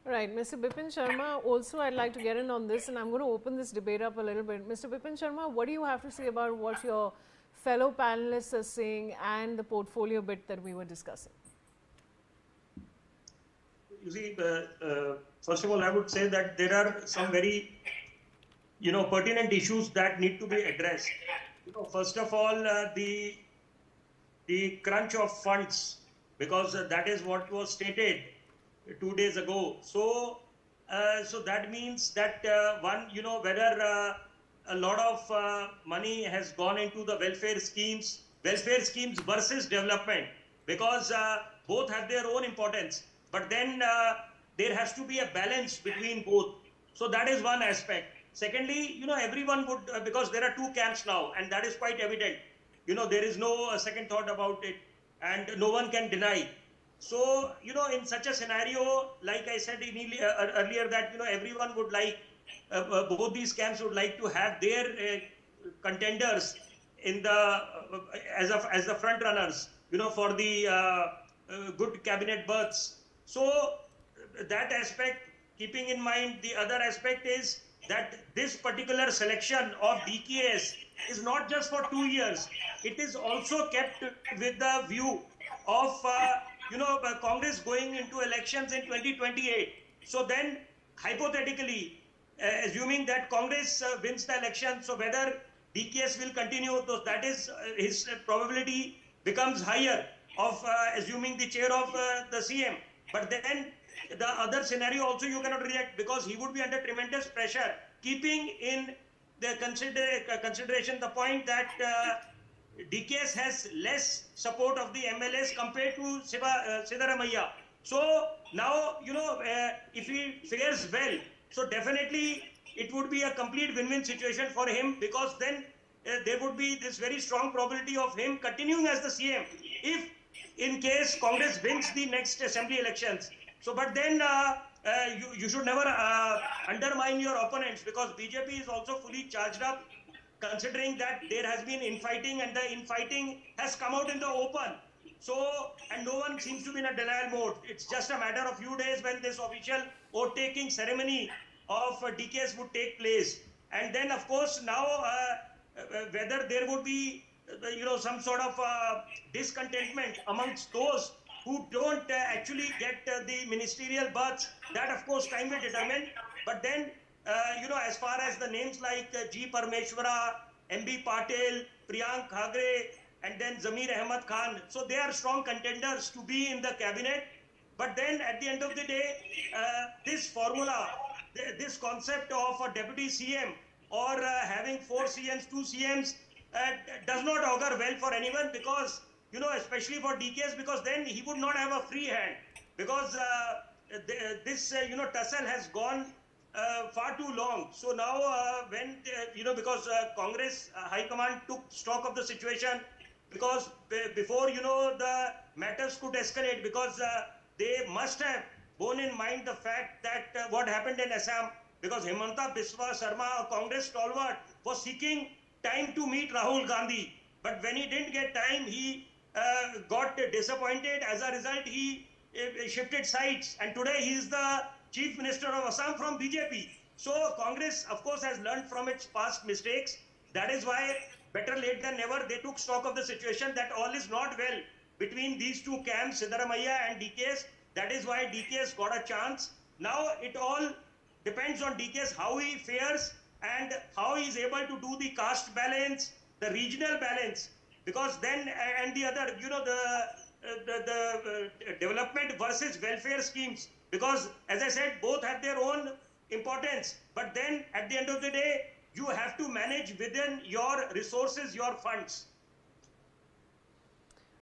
Right, Mr. Bipin Sharma, also I'd like to get in on this and I'm going to open this debate up a little bit. Mr. Bipin Sharma, what do you have to say about what your fellow panelists are saying and the portfolio bit that we were discussing? You see, first of all, I would say that there are some very, pertinent issues that need to be addressed. First of all, the crunch of funds, because that is what was stated 2 days ago. So that means that one, whether a lot of money has gone into the welfare schemes versus development, because both have their own importance. But then there has to be a balance between both. So that is one aspect. Secondly, everyone would, because there are two camps now, and that is quite evident. There is no second thought about it, and no one can deny. So, in such a scenario, like I said earlier, that, everyone would like, both these camps would like to have their contenders in the, as the front runners, for the good cabinet berths. So, that aspect, keeping in mind, the other aspect is that this particular selection of DKS is not just for 2 years. It is also kept with the view of, Congress going into elections in 2028. So then, hypothetically, assuming that Congress wins the election, so whether DKS will continue, that is, his probability becomes higher of assuming the chair of the CM. But then the other scenario also you cannot reject, because he would be under tremendous pressure, keeping in the consideration the point that DKS has less support of the MLAs compared to Siddaramaiah. So now, if he fares well, so definitely it would be a complete win-win situation for him, because then there would be this very strong probability of him continuing as the CM if in case Congress wins the next assembly elections. So, but then you should never undermine your opponents, because BJP is also fully charged up, considering that there has been infighting, and the infighting has come out in the open. So, and no one seems to be in a denial mode. It's just a matter of few days when this official oath-taking ceremony of DKS would take place. And then, of course, now whether there would be, some sort of discontentment amongst those who don't actually get the ministerial berths, that of course time will determine. But then, as far as the names like G. Parmeshwara, MB Patel, Priyank Khagre, and then Zamir Ahmad Khan, so they are strong contenders to be in the cabinet. But then at the end of the day, this formula, this concept of a deputy CM or having 4 CMs, 2 CMs, does not augur well for anyone, because, especially for DKS, because then he would not have a free hand, because this, tussle has gone far too long. So now when, because Congress High Command took stock of the situation, because before, the matters could escalate, because they must have borne in mind the fact that what happened in Assam, because Himanta Biswa Sharma, a Congress stalwart, was seeking time to meet Rahul Gandhi. But when he didn't get time, he got disappointed. As a result, he shifted sides. And today he is the Chief Minister of Assam from BJP. So Congress, of course, has learned from its past mistakes. That is why, better late than never, they took stock of the situation that all is not well between these two camps, Siddaramaiah and DKS. That is why DKS got a chance. Now it all depends on DKS, how he fares and how he is able to do the caste balance, the regional balance. Because then, and the other, the development versus welfare schemes. Because, as I said, both have their own importance. But then, at the end of the day, you have to manage within your resources, your funds.